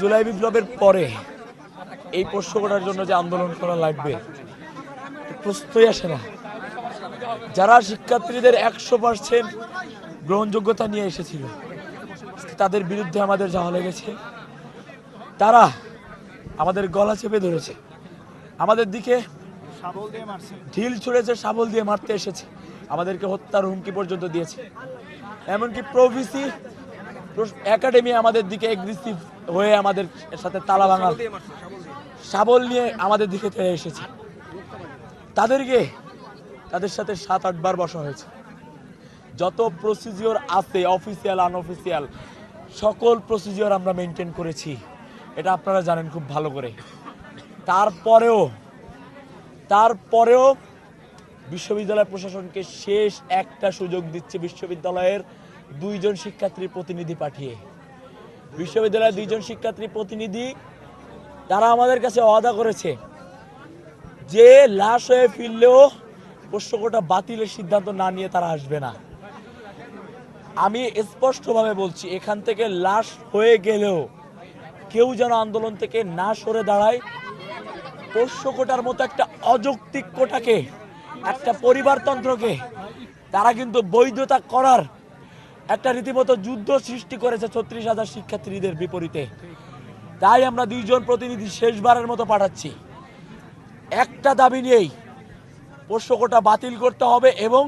জুলাই বিপ্লবের পরে এই প্রশ্নটার জন্য যে আন্দোলন করা লাগবে প্রশ্নই আসে না। যারা শিক্ষার্থীদের 100% গ্রহণযোগ্যতা নিয়ে এসেছিল তাদের বিরুদ্ধে আমাদের যাওয়া লেগেছে, তারা আমাদের গলা চেপে ধরেছে, আমাদের দিকে ঢিল ছুঁড়েছে, শাবল দিয়ে মারতে এসেছে, আমাদেরকে হত্যার হুমকি পর্যন্ত দিয়েছে। এমনকি প্রভিসি একাডেমি আমাদের দিকে এগ্রেসিভ হয়ে আমাদের সাথে তালা ভাঙা শাবল নিয়ে আমাদের দিকে তেড়ে এসেছে। তাদের সাথে 7-8 বার বসা হয়েছে। যত প্রসিজিওর আছে অফিসিয়াল আনঅফিসিয়াল সকল প্রসিজিওর আমরা মেনটেন করেছি, এটা আপনারা জানেন খুব ভালো করে। তারপরেও বিশ্ববিদ্যালয় প্রশাসনকে শেষ একটা সুযোগ দিচ্ছে বিশ্ববিদ্যালয়ের 2 জন শিক্ষার্থীর প্রতিনিধি পাঠিয়ে। বিশ্ববিদ্যালয়ের 2 জন শিক্ষার্থী প্রতিনিধি তারা আমাদের কাছে ওয়াদা করেছে যে লাশ হয়ে ফিরলেও প্রশ্নটা বাতিলের সিদ্ধান্ত না নিয়ে তারা আসবে না। আমি স্পষ্টভাবে বলছি, এখান থেকে লাশ হয়ে গেলেও কেউ যেন আন্দোলন থেকে না সরে দাঁড়ায়। প্রশ্নটার মতো একটা অযৌক্তিক কোটাকে, একটা পরিবারতন্ত্রকে তারা কিন্তু বৈধতা করার একটা রীতিমতো যুদ্ধ সৃষ্টি করেছে 36,000 শিক্ষার্থীদের বিপরীতে। তাই আমরা 2 জন প্রতিনিধি শেষবারের মতো পাঠাচ্ছি। একটা দাবি নিয়েই প্রশ্নটা বাতিল করতে হবে এবং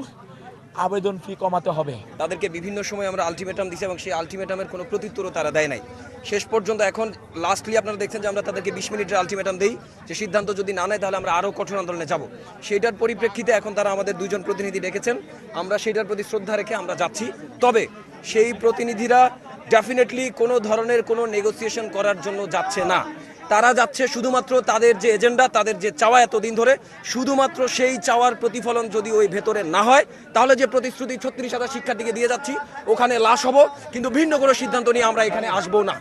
আবেদন ফি কমাতে হবে। তাদেরকে বিভিন্ন সময় আমরা আলটিমেটাম দিছি এবং সেই আলটিমেটামের কোনো প্রত্যুত্তরও তারা দেয় নাই শেষ পর্যন্ত। এখন লাস্টলি আপনারা দেখছেন যে আমরা তাদেরকে 20 মিনিটের আলটিমেটাম দিই যে সিদ্ধান্ত যদি না নেয় তাহলে আমরা আরও কঠোর আন্দোলনে যাব। সেইটার পরিপ্রেক্ষিতে এখন তারা আমাদের 2 জন প্রতিনিধি ডেকেছেন, আমরা সেইটার প্রতি শ্রদ্ধা রেখে আমরা যাচ্ছি। তবে সেই প্রতিনিধিরা ডেফিনেটলি কোনো ধরনের কোনো নেগোসিয়েশন করার জন্য যাচ্ছে না। তারা যাচ্ছে শুধুমাত্র তাদের যে এজেন্ডা, তাদের যে চাওয়া এতদিন ধরে, শুধুমাত্র সেই চাওয়ার প্রতিফলন যদি ওই ভেতরে না হয় তাহলে যে প্রতিশ্রুতি 36,000 শিক্ষার্থীকে দিয়ে যাচ্ছি ওখানে লাশ হব, কিন্তু ভিন্ন কোনো সিদ্ধান্ত নিয়ে আমরা এখানে আসবো না।